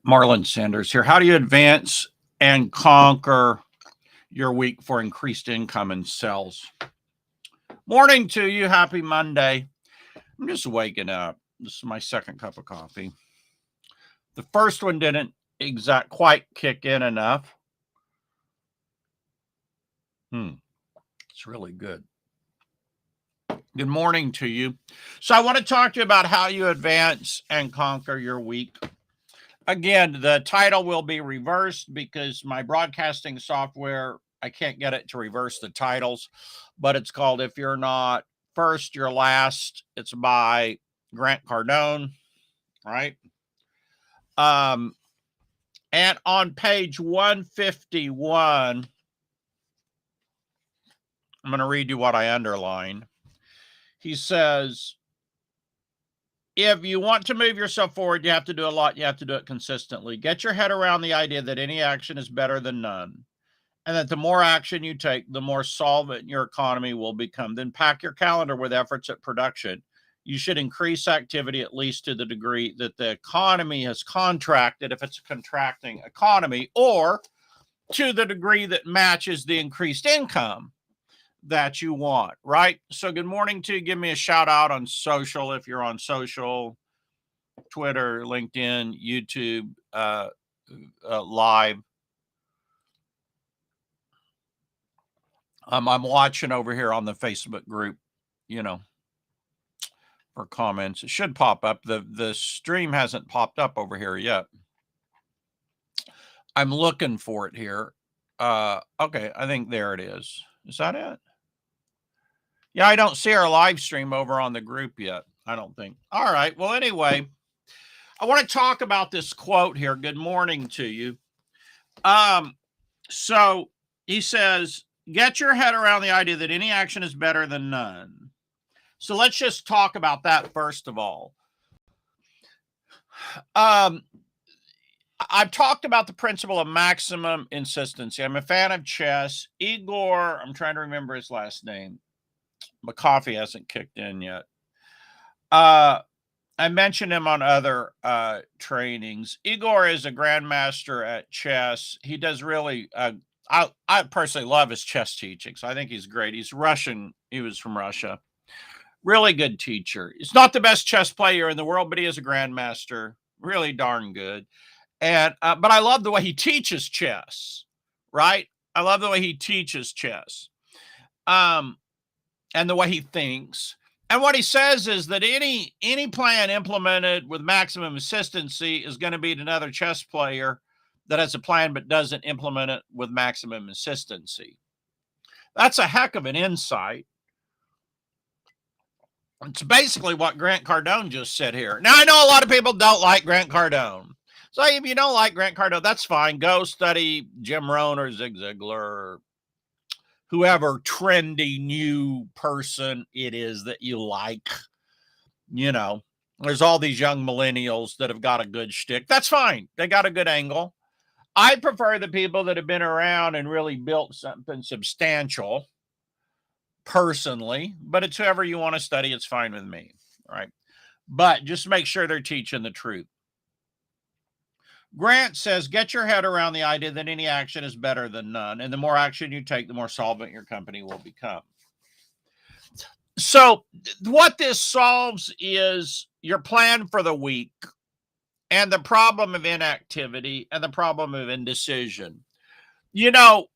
Marlon Sanders here. How do you advance and conquer your week for increased income and sales? Morning to you. Happy Monday. I'm just waking up. This is my second cup of coffee. The first one didn't quite kick in enough. It's really good. Good morning to you. So I want to talk to you about how you advance and conquer your week. Again, the title will be reversed because my broadcasting software, I can't get it to reverse the titles, but it's called If You're Not First, You're Last. It's by Grant Cardone, right? And on page 151, I'm going to read you what I underlined. He says, if you want to move yourself forward, you have to do a lot. You have to do it consistently. Get your head around the idea that any action is better than none, and that the more action you take, the more solvent your economy will become. Then pack your calendar with efforts at production. You should increase activity at least to the degree that the economy has contracted, if it's a contracting economy, or to the degree that matches the increased income that you want, right? So good morning to you. Give me a shout out on social if you're on social, Twitter, LinkedIn, YouTube, live. I'm watching over here on the Facebook group, for comments. It should pop up. The stream hasn't popped up over here yet. I'm looking for it here. Okay, I think there it is. Is that it? Yeah, I don't see our live stream over on the group yet, I don't think. All right. Well, anyway, I want to talk about this quote here. Good morning to you. So he says, get your head around the idea that any action is better than none. So let's just talk about that first of all. I've talked about the principle of maximum insistency. I'm a fan of chess. Igor, I'm trying to remember his last name. My coffee hasn't kicked in yet. I mentioned him on other trainings. Igor is a grandmaster at chess. He does really, I personally love his chess teaching, so I think he's great. He's Russian. He was from Russia. Really good teacher. He's not the best chess player in the world, but he is a grandmaster. Really darn good. And but I love the way he teaches chess, right? I love the way he teaches chess. And the way he thinks. And what he says is that any plan implemented with maximum consistency is going to beat another chess player that has a plan but doesn't implement it with maximum consistency. That's a heck of an insight. It's basically what Grant Cardone just said here. Now, I know a lot of people don't like Grant Cardone. So if you don't like Grant Cardone, that's fine. Go study Jim Rohn or Zig Ziglar or whoever trendy new person it is that you like. There's all these young millennials that have got a good shtick. That's fine. They got a good angle. I prefer the people that have been around and really built something substantial personally, but it's whoever you want to study. It's fine with me. Right. But just make sure they're teaching the truth. Grant says, get your head around the idea that any action is better than none. And the more action you take, the more solvent your company will become. So what this solves is your plan for the week and the problem of inactivity and the problem of indecision. We all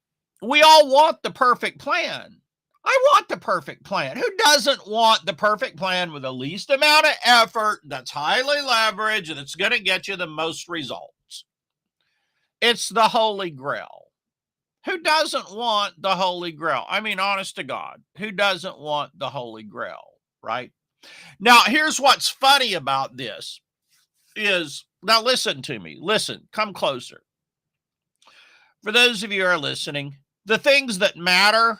want the perfect plan. I want the perfect plan. Who doesn't want the perfect plan with the least amount of effort, that's highly leveraged, and it's going to get you the most results? It's the Holy Grail. Who doesn't want the Holy Grail? I mean, honest to God, who doesn't want the Holy Grail, right? Now, here's what's funny about this is, now listen to me. Listen, come closer. For those of you who are listening, the things that matter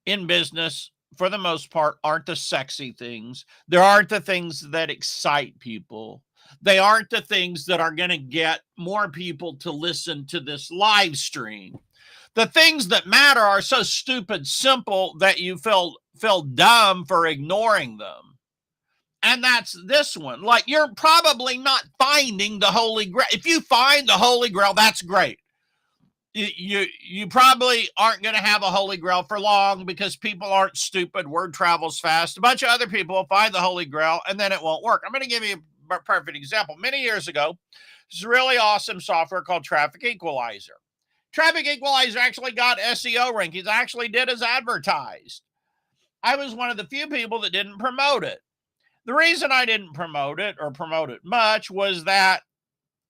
in business, for the most part, aren't the sexy things. There aren't the things that excite people. They aren't the things that are going to get more people to listen to this live stream. The things that matter are so stupid simple that you feel dumb for ignoring them. And that's this one. Like, you're probably not finding the Holy Grail. If you find the Holy Grail, that's great. You probably aren't going to have a Holy Grail for long because people aren't stupid. Word travels fast. A bunch of other people will find the Holy Grail and then it won't work. I'm going to give you a perfect example. Many years ago, this really awesome software called Traffic Equalizer. Traffic Equalizer actually got SEO rankings, actually did as advertised. I was one of the few people that didn't promote it. The reason I didn't promote it or promote it much was that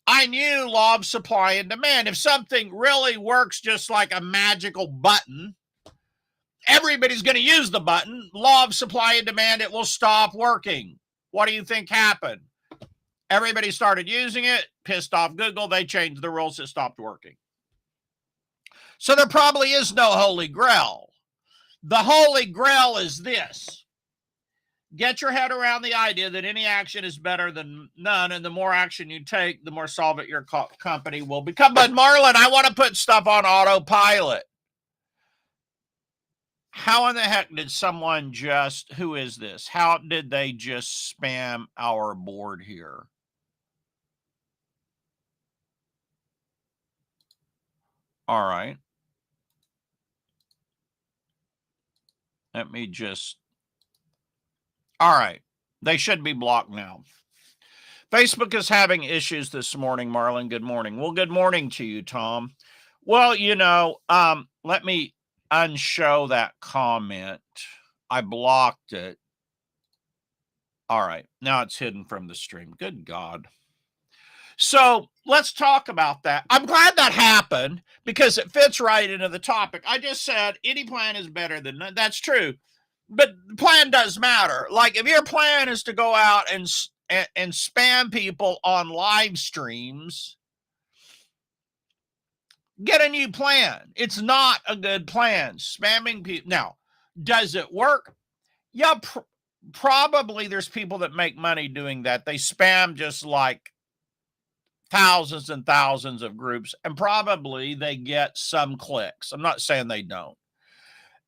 I knew law of supply and demand. If something really works just like a magical button, everybody's going to use the button. Law of supply and demand, it will stop working. What do you think happened? Everybody started using it, pissed off Google. They changed the rules. It stopped working. So there probably is no Holy Grail. The Holy Grail is this. Get your head around the idea that any action is better than none, and the more action you take, the more solvent your company will become. But Marlon, I want to put stuff on autopilot. How in the heck did someone just, who is this? How did they just spam our board here? All right. Let me just, all right. They should be blocked now. Facebook is having issues this morning, Marlon. Good morning. Well, good morning to you, Tom. Well, let me unshow that comment. I blocked it. All right. Now it's hidden from the stream. Good God. So let's talk about that. I'm glad that happened because it fits right into the topic. I just said any plan is better than none. That's true. But the plan does matter. Like if your plan is to go out and spam people on live streams, get a new plan. It's not a good plan. Spamming people. Now, does it work? Yeah, probably there's people that make money doing that. They spam just like thousands and thousands of groups, and probably they get some clicks. I'm not saying they don't.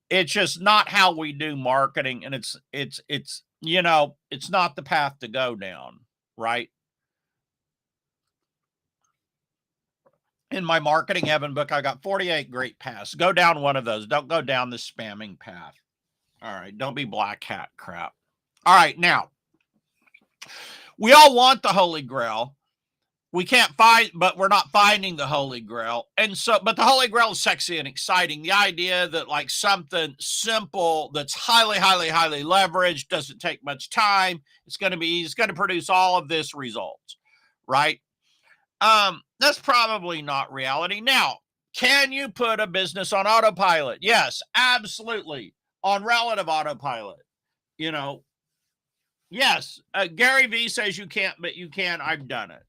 It's just not how we do marketing, and it's not the path to go down, right? In my Marketing Heaven book, I got 48 great paths. Go down one of those. Don't go down the spamming path. All right, don't be black hat crap. All right, now, we all want the Holy Grail. We can't find, but we're not finding the Holy Grail. And so, but the Holy Grail is sexy and exciting. The idea that like something simple that's highly, highly, highly leveraged, doesn't take much time. It's going to produce all of this results, right? That's probably not reality. Now, can you put a business on autopilot? Yes, absolutely. On relative autopilot, yes. Gary Vee says you can't, but you can. I've done it.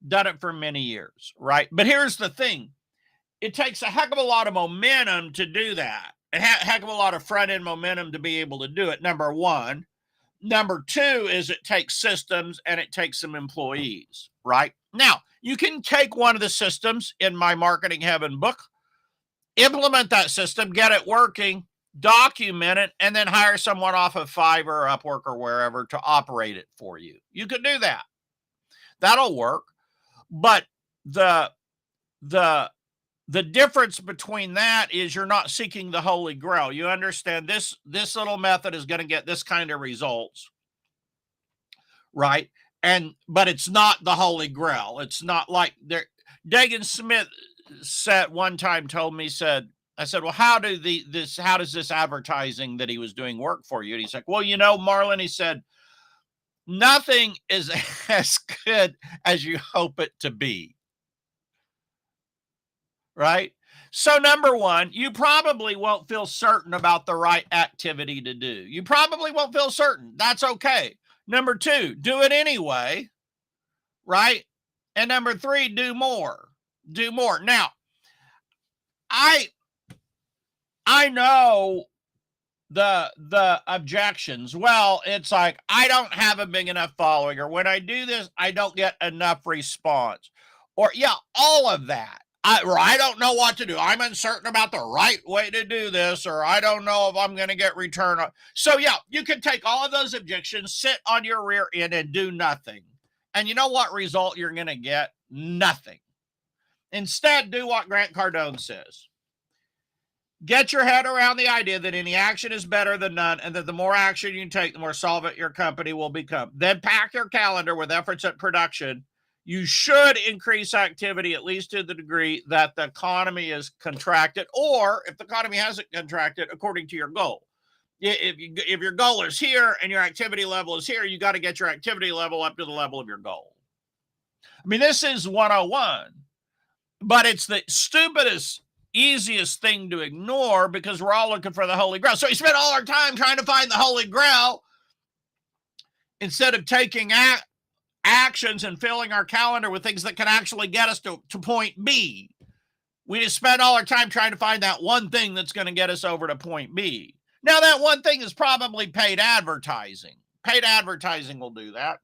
Done it for many years, right? But here's the thing. It takes a heck of a lot of momentum to do that. A heck of a lot of front-end momentum to be able to do it, number one. Number two is it takes systems and it takes some employees, right? Now, you can take one of the systems in my Marketing Heaven book, implement that system, get it working, document it, and then hire someone off of Fiverr or Upwork or wherever to operate it for you. You could do that. That'll work. But the difference between that is you're not seeking the Holy Grail. You understand this little method is going to get this kind of results, right? But it's not the Holy Grail. It's not like there. Dagan Smith said one time, I said, well, how does this advertising that he was doing work for you? And he's like, well, Marlon, he said, nothing is as good as you hope it to be. Right? So number one, you probably won't feel certain about the right activity to do. You probably won't feel certain. That's okay. Number two, do it anyway. Right? And number three, do more. Do more. Now, I know the objections. Well, it's like, I don't have a big enough following, or when I do this, I don't get enough response, or all of that. I don't know what to do. I'm uncertain about the right way to do this, or I don't know if I'm going to get return. So yeah, you can take all of those objections, sit on your rear end and do nothing. And you know what result you're going to get? Nothing. Instead, do what Grant Cardone says. Get your head around the idea that any action is better than none, and that the more action you take, the more solvent your company will become. Then pack your calendar with efforts at production. You should increase activity at least to the degree that the economy is contracted, or if the economy hasn't contracted, according to your goal. If your goal is here and your activity level is here, you got to get your activity level up to the level of your goal. I mean, this is 101, but it's the stupidest, easiest thing to ignore because we're all looking for the Holy Grail. So we spend all our time trying to find the Holy Grail instead of taking actions and filling our calendar with things that can actually get us to point B. We just spend all our time trying to find that one thing that's going to get us over to point B. Now, that one thing is probably paid advertising. Paid advertising will do that.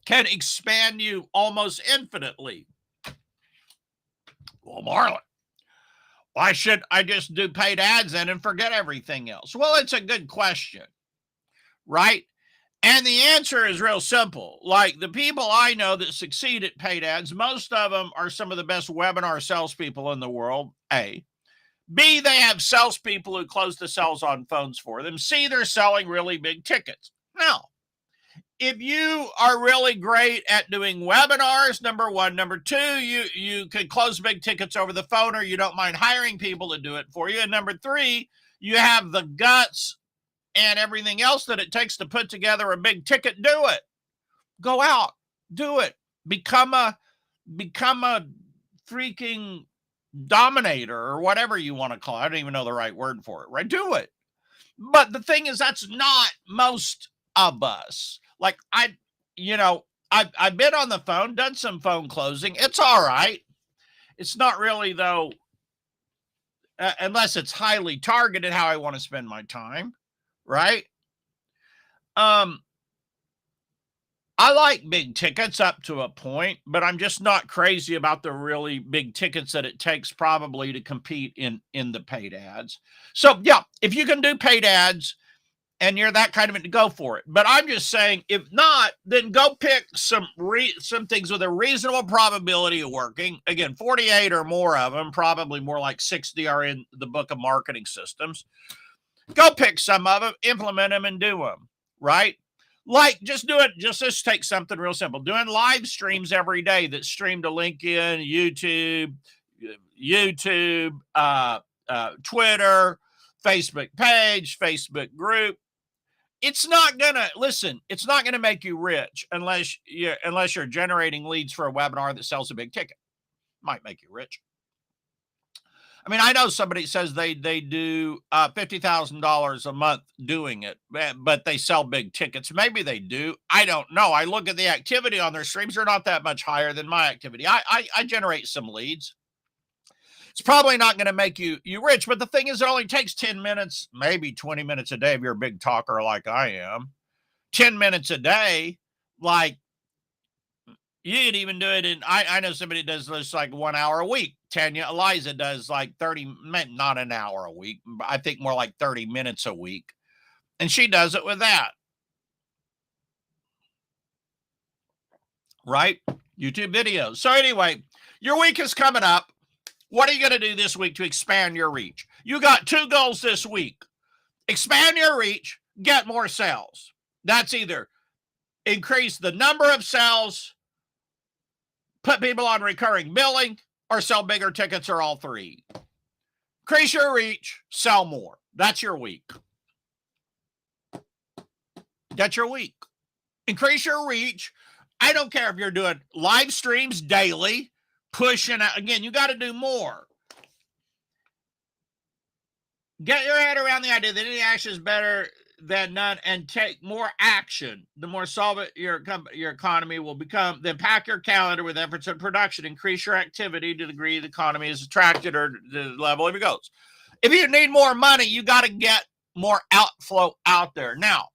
Can expand you almost infinitely. Well, Marlon, why should I just do paid ads then and forget everything else? Well, it's a good question, right? And the answer is real simple. Like the people I know that succeed at paid ads, most of them are some of the best webinar salespeople in the world, A. B, they have salespeople who close the sales on phones for them. C, they're selling really big tickets. Now, if you are really great at doing webinars, number one. Number two, you could close big tickets over the phone, or you don't mind hiring people to do it for you. And number three, you have the guts and everything else that it takes to put together a big ticket. Do it. Go out. Do it. Become a freaking dominator, or whatever you want to call it. I don't even know the right word for it, right? Do it. But the thing is, that's not most of us. Like I've been on the phone, done some phone closing. It's all right. It's not really, though, unless it's highly targeted, how I want to spend my time, right? I like big tickets up to a point, but I'm just not crazy about the really big tickets that it takes probably to compete in the paid ads. So yeah, if you can do paid ads and you're that kind of it, go for it. But I'm just saying, if not, then go pick some things with a reasonable probability of working. Again, 48 or more of them, probably more like 60 are in the book of marketing systems. Go pick some of them, implement them, and do them, right? Like, just do it. Just take something real simple. Doing live streams every day that stream to LinkedIn, YouTube, Twitter, Facebook page, Facebook group. It's not gonna make you rich unless you're generating leads for a webinar that sells a big ticket. Might make you rich. I mean, I know somebody says they do $50,000 a month doing it, but they sell big tickets. Maybe they do. I don't know. I look at the activity on their streams; they're not that much higher than my activity. I generate some leads. It's probably not going to make you rich, but the thing is, it only takes 10 minutes, maybe 20 minutes a day if you're a big talker like I am. 10 minutes a day, like you could even do it in, I know somebody does this like 1 hour a week. Tanya Eliza does like 30, not an hour a week. I think more like 30 minutes a week. And she does it with that. Right? YouTube videos. So anyway, your week is coming up. What are you going to do this week to expand your reach? You got 2 goals this week. Expand your reach, get more sales. That's either increase the number of sales, put people on recurring billing, or sell bigger tickets, or all three. Increase your reach, sell more. That's your week. That's your week. Increase your reach. I don't care if you're doing live streams daily, pushing out. Again, you got to do more. Get your head around the idea that any action is better than none, and take more action. The more solvent your economy will become. Then pack your calendar with efforts at production. Increase your activity to the degree the economy is attracted, or the level of your goals. If you need more money, you got to get more outflow out there. Now,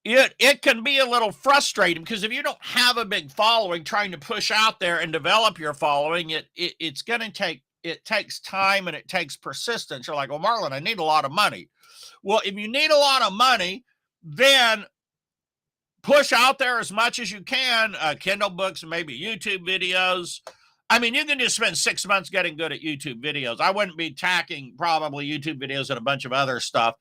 it can be a little frustrating because if you don't have a big following, trying to push out there and develop your following, it's going to takes time and it takes persistence. You're like, well, Marlon, I need a lot of money. Well, if you need a lot of money, then push out there as much as you can, Kindle books, maybe YouTube videos. I mean, you can just spend 6 months getting good at YouTube videos. I wouldn't be tacking probably YouTube videos and a bunch of other stuff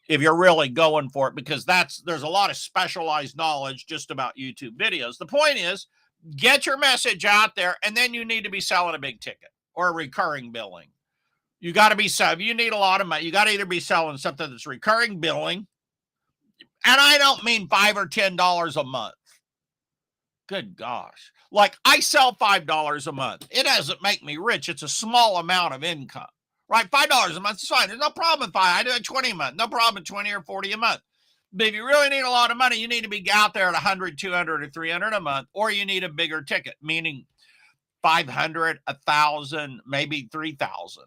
if you're really going for it, because there's a lot of specialized knowledge just about YouTube videos. The point is, get your message out there, and then you need to be selling a big ticket or a recurring billing. You got to be you need a lot of money. You got to either be selling something that's recurring billing, and I don't mean $5 or $10 a month. Good gosh. Like, I sell $5 a month. It doesn't make me rich. It's a small amount of income, right? $5 a month is fine. There's no problem with 5. I do it 20 a month. No problem with 20 or 40 a month. But if you really need a lot of money, you need to be out there at 100, 200, or 300 a month, or you need a bigger ticket, meaning 500, 1,000, maybe 3,000,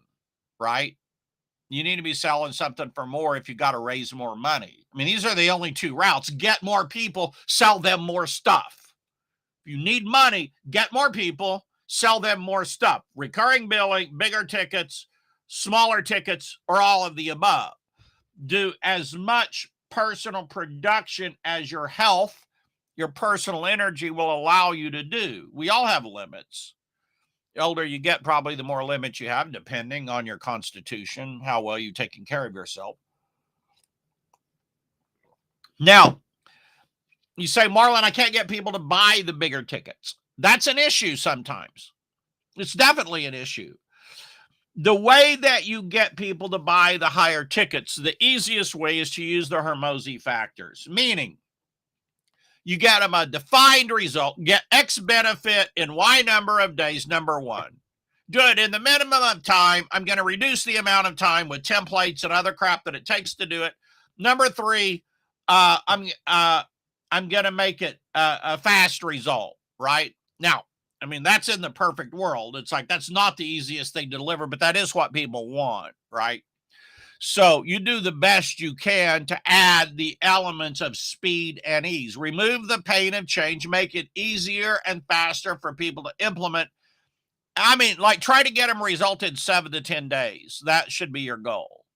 right? You need to be selling something for more if you got to raise more money. I mean, these are the only two routes. Get more people, sell them more stuff. If you need money, get more people, sell them more stuff. Recurring billing, bigger tickets, smaller tickets, or all of the above. Do as much personal production as your health, your personal energy will allow you to do. We all have limits. The older you get, probably the more limits you have, depending on your constitution, how well you've taken care of yourself. Now, you say, Marlon, I can't get people to buy the bigger tickets. That's an issue sometimes. It's definitely an issue. The way that you get people to buy the higher tickets, the easiest way is to use the Hormozy factors, meaning you get them a defined result, get X benefit in Y number of days, number one. Do it in the minimum of time. I'm going to reduce the amount of time with templates and other crap that it takes to do it. Number three, I'm going to make it a fast result, right? Now, I mean, that's in the perfect world. It's like, that's not the easiest thing to deliver, but that is what people want, right? So you do the best you can to add the elements of speed and ease. Remove the pain of change, make it easier and faster for people to implement. I mean, like, try to get them result in 7 to 10 days. That should be your goal.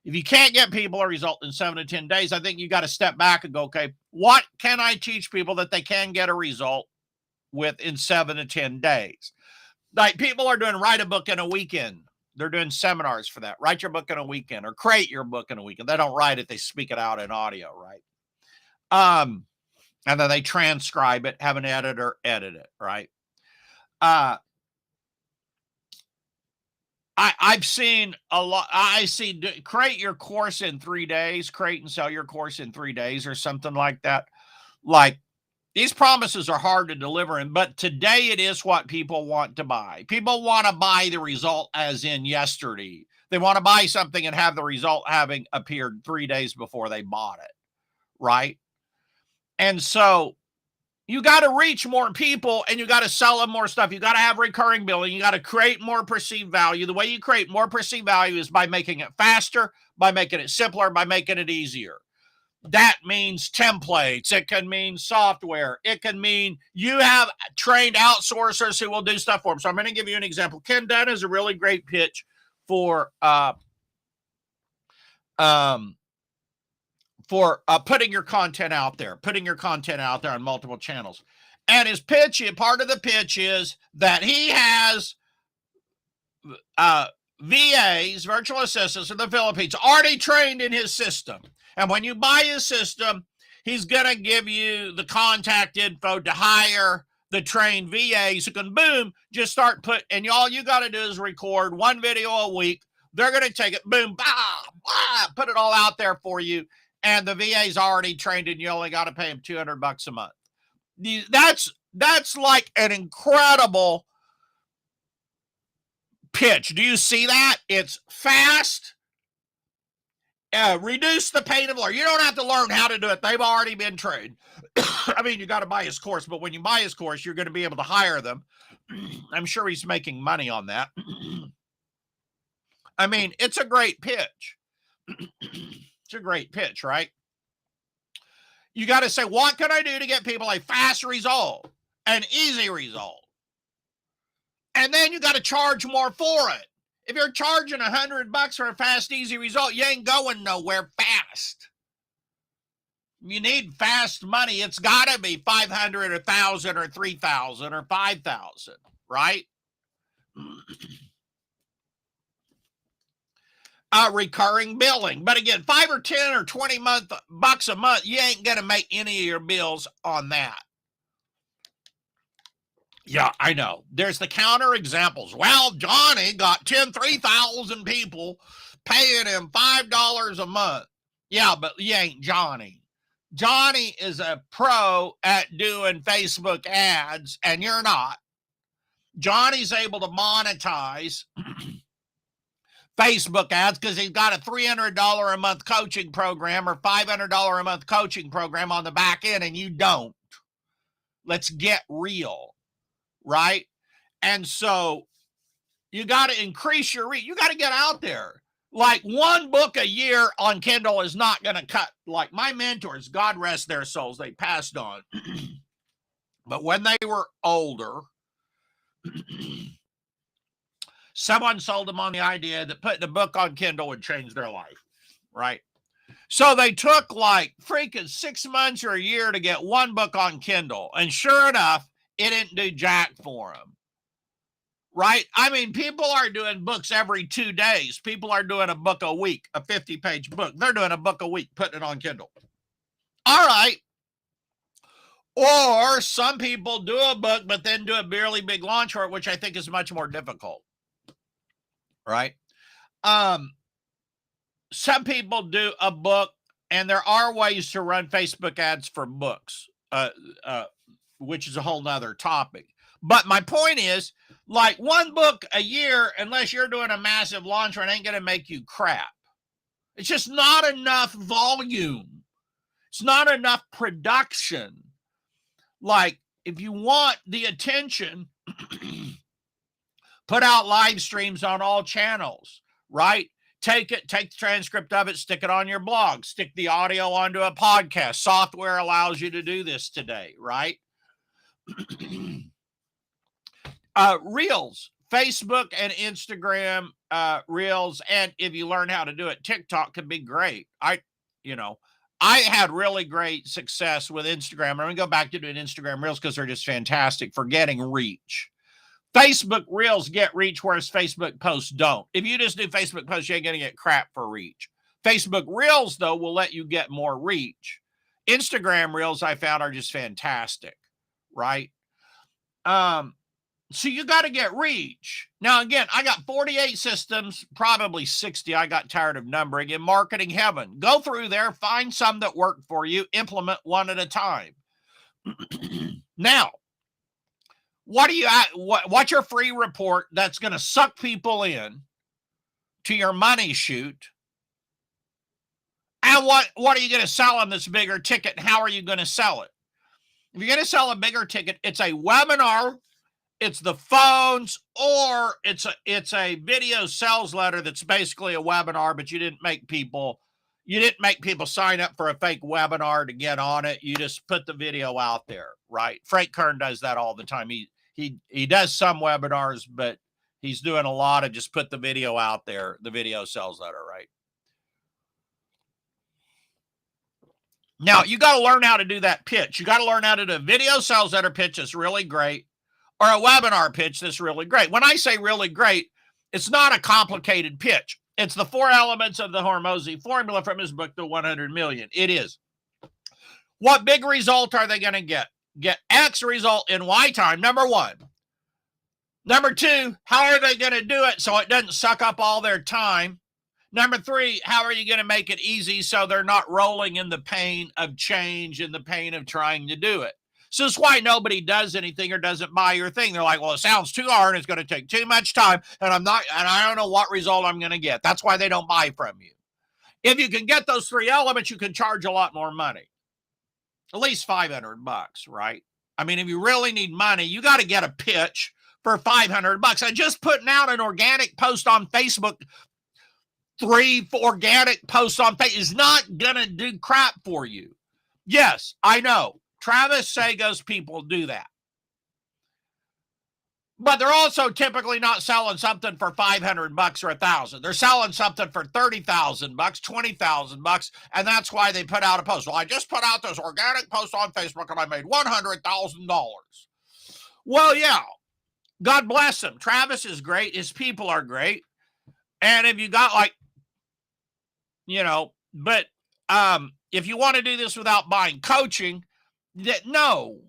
If you can't get people a result in 7 to 10 days, I think you got to step back and go, okay, what can I teach people that they can get a result with in 7 to 10 days? Like, people are doing write a book in a weekend. They're doing seminars for that. Write your book in a weekend or create your book in a weekend. They don't write it. They speak it out in audio, right? And then they transcribe it, have an editor edit it, right? I've seen a lot. I see create your course in 3 days, create and sell your course in 3 days or something like that. Like, these promises are hard to deliver, but today it is what people want to buy. People want to buy the result as in yesterday. They want to buy something and have the result having appeared 3 days before they bought it, right? And so you got to reach more people and you got to sell them more stuff. You got to have recurring billing. You got to create more perceived value. The way you create more perceived value is by making it faster, by making it simpler, by making it easier. That means templates. It can mean software. It can mean you have trained outsourcers who will do stuff for them. So I'm going to give you an example. Ken Dunn is a really great pitch for putting your content out there, on multiple channels. And his pitch, part of the pitch is that he has VAs, virtual assistants in the Philippines, already trained in his system. And when you buy his system, he's going to give you the contact info to hire the trained VAs who can, boom, just start and all you got to do is record one video a week. They're going to take it, boom, bah, bah, put it all out there for you. And the VA's already trained and you only got to pay him $200 a month. That's like an incredible pitch. Do you see that? It's fast. Reduce the pain of learning. You don't have to learn how to do it. They've already been trained. I mean, you got to buy his course, but when you buy his course, you're going to be able to hire them. I'm sure he's making money on that. I mean, it's a great pitch. It's a great pitch, right? You got to say, what can I do to get people a fast result, an easy result? And then you got to charge more for it. If you're charging $100 for a fast, easy result, you ain't going nowhere fast. You need fast money. It's got to be 500 or 1,000 or 3,000 or 5,000, right? Recurring billing. But again, 5 or 10 or 20 bucks a month, you ain't going to make any of your bills on that. Yeah, I know. There's the counter examples. Well, Johnny got 3,000 people paying him $5 a month. Yeah, but you ain't Johnny. Johnny is a pro at doing Facebook ads, and you're not. Johnny's able to monetize Facebook ads because he's got a $300 a month coaching program or $500 a month coaching program on the back end, and you don't. Let's get real, right? And so you got to increase your reach. You got to get out there. Like one book a year on Kindle is not going to cut. Like my mentors, God rest their souls, they passed on. But when they were older, someone sold them on the idea that putting a book on Kindle would change their life, right? So they took like freaking 6 months or a year to get one book on Kindle. And sure enough, it didn't do jack for them, right? I mean, people are doing books every 2 days. People are doing a book a week, a 50-page book. They're doing a book a week, putting it on Kindle. All right. Or some people do a book, but then do a really big launch for it, which I think is much more difficult, right? Some people do a book, and there are ways to run Facebook ads for books, which is a whole nother topic. But my point is, like one book a year, unless you're doing a massive launch run, ain't going to make you crap. It's just not enough volume. It's not enough production. Like, if you want the attention, put out live streams on all channels, right? Take it, take the transcript of it, stick it on your blog, stick the audio onto a podcast. Software allows you to do this today, right? Reels, Facebook and Instagram Reels, and if you learn how to do it, TikTok can be great. I had really great success with Instagram. I'm going to go back to doing Instagram Reels because they're just fantastic for getting reach. Facebook Reels get reach, whereas Facebook posts don't. If you just do Facebook posts, you ain't going to get crap for reach. Facebook Reels, though, will let you get more reach. Instagram Reels, I found, are just fantastic, right? So you got to get reach. Now, again, I got 48 systems, probably 60. I got tired of numbering in marketing heaven. Go through there, find some that work for you, implement one at a time. Now, what's your free report that's going to suck people in to your money shoot? And what are you going to sell on this bigger ticket? And how are you going to sell it? If you're going to sell a bigger ticket, it's a webinar, it's the phones, or it's a video sales letter that's basically a webinar, but you didn't make people sign up for a fake webinar to get on it. You just put the video out there, right? Frank Kern does that all the time. He does some webinars, but he's doing a lot of just put the video out there, the video sales letter, right? Now, you got to learn how to do that pitch. You got to learn how to do a video sales letter pitch that's really great, or a webinar pitch that's really great. When I say really great, it's not a complicated pitch. It's the 4 elements of the Hormozi formula from his book, The 100 Million. It is. What big result are they going to get? Get X result in Y time, number 1. Number 2, how are they going to do it so it doesn't suck up all their time? Number 3, how are you going to make it easy so they're not rolling in the pain of change and the pain of trying to do it? So that's why nobody does anything or doesn't buy your thing. They're like, well, it sounds too hard. It's going to take too much time. And I don't know what result I'm going to get. That's why they don't buy from you. If you can get those 3 elements, you can charge a lot more money. At least $500, right? I mean, if you really need money, you got to get a pitch for $500. And just putting out an organic post on Facebook, 3 organic posts on Facebook is not going to do crap for you. Yes, I know. Travis Sago's people do that. But they're also typically not selling something for $500 or $1,000. They're selling something for $30,000, $20,000, and that's why they put out a post. Well, I just put out this organic post on Facebook and I made $100,000. Well, yeah, God bless him. Travis is great. His people are great. And if you got but if you want to do this without buying coaching, no.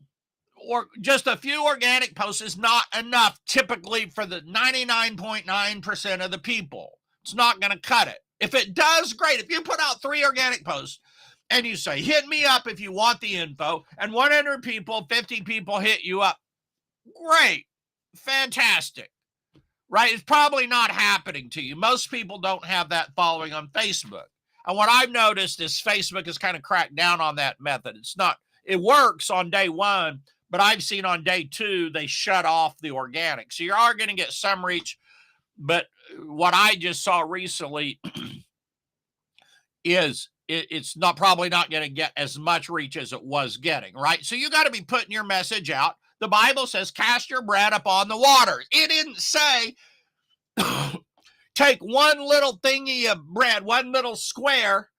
Or just a few organic posts is not enough typically for the 99.9% of the people. It's not going to cut it. If it does, great. If you put out 3 organic posts and you say, hit me up if you want the info, and 100 people, 50 people hit you up, great, fantastic, right? It's probably not happening to you. Most people don't have that following on Facebook. And what I've noticed is Facebook has kind of cracked down on that method. It works on day 1, but I've seen on day 2, they shut off the organic. So you are going to get some reach. But what I just saw recently is it's probably not going to get as much reach as it was getting, right? So you got to be putting your message out. The Bible says, cast your bread upon the waters. It didn't say, take one little thingy of bread, one little square,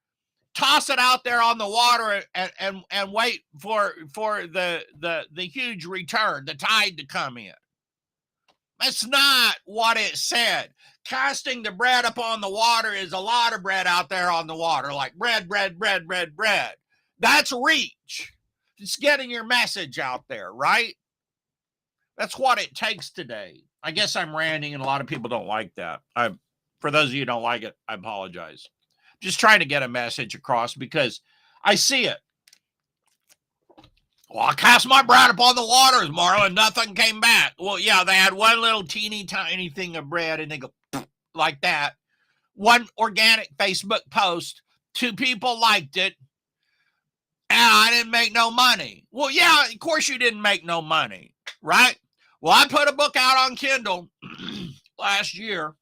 toss it out there on the water and wait for the huge return, the tide to come in. That's not what it said. Casting the bread upon the water is a lot of bread out there on the water, like bread. That's reach. It's getting your message out there, right? That's what it takes today. I guess I'm ranting and a lot of people don't like that. For those of you who don't like it, I apologize. Just trying to get a message across because I see it. Well, I cast my bread upon the waters, Marlon, nothing came back. Well, yeah, they had one little teeny tiny thing of bread and they go like that. One organic Facebook post, 2 people liked it, and I didn't make no money. Well, yeah, of course you didn't make no money, right? Well, I put a book out on Kindle last year.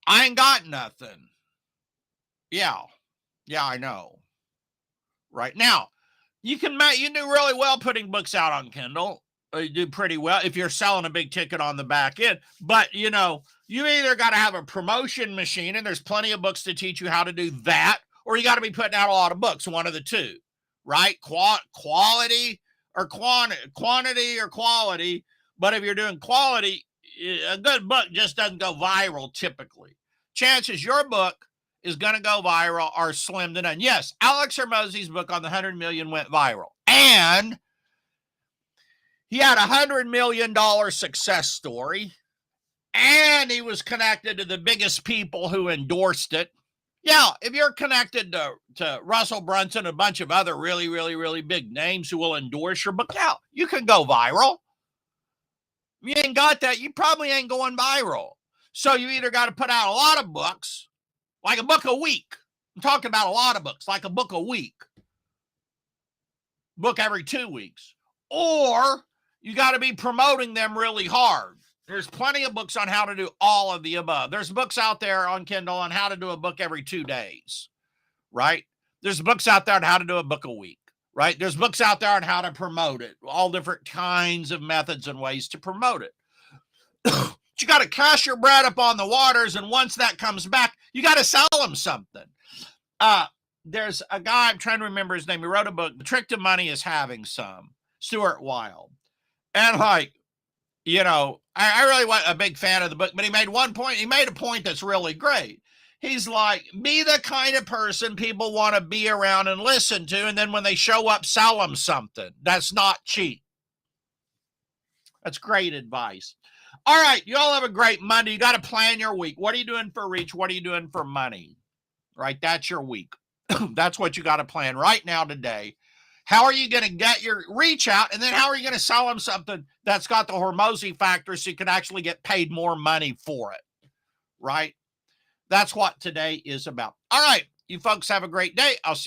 I ain't got nothing. Yeah, I know. Right now, you do really well putting books out on Kindle. You do pretty well if you're selling a big ticket on the back end. But, you either got to have a promotion machine, and there's plenty of books to teach you how to do that, or you got to be putting out a lot of books, one of the two, right? Quality or quantity or quality. But if you're doing quality, a good book just doesn't go viral typically. Chances your book is going to go viral are slim to none. Yes, Alex Hormozi's book on the 100 million went viral. And he had a $100 million success story. And he was connected to the biggest people who endorsed it. Yeah, if you're connected to Russell Brunson, a bunch of other really, really, really big names who will endorse your book, yeah, you can go viral. If you ain't got that, you probably ain't going viral. So you either got to put out a lot of books, like a book a week. I'm talking about a lot of books, like a book a week. Book every 2 weeks. Or you got to be promoting them really hard. There's plenty of books on how to do all of the above. There's books out there on Kindle on how to do a book every 2 days, right? There's books out there on how to do a book a week, right? There's books out there on how to promote it, all different kinds of methods and ways to promote it. You got to cast your bread upon the waters, and once that comes back, you got to sell them something. There's a guy, I'm trying to remember his name. He wrote a book, The Trick to Money is Having Some, Stuart Wilde. And I really wasn't a big fan of the book, but he made a point that's really great. He's like, be the kind of person people want to be around and listen to, and then when they show up, sell them something. That's not cheap. That's great advice. All right, you all have a great Monday. You got to plan your week. What are you doing for reach? What are you doing for money? Right, that's your week. That's what you got to plan right now today. How are you going to get your reach out? And then how are you going to sell them something that's got the Hormozi factor so you can actually get paid more money for it? Right? That's what today is about. All right, you folks have a great day. I'll see you.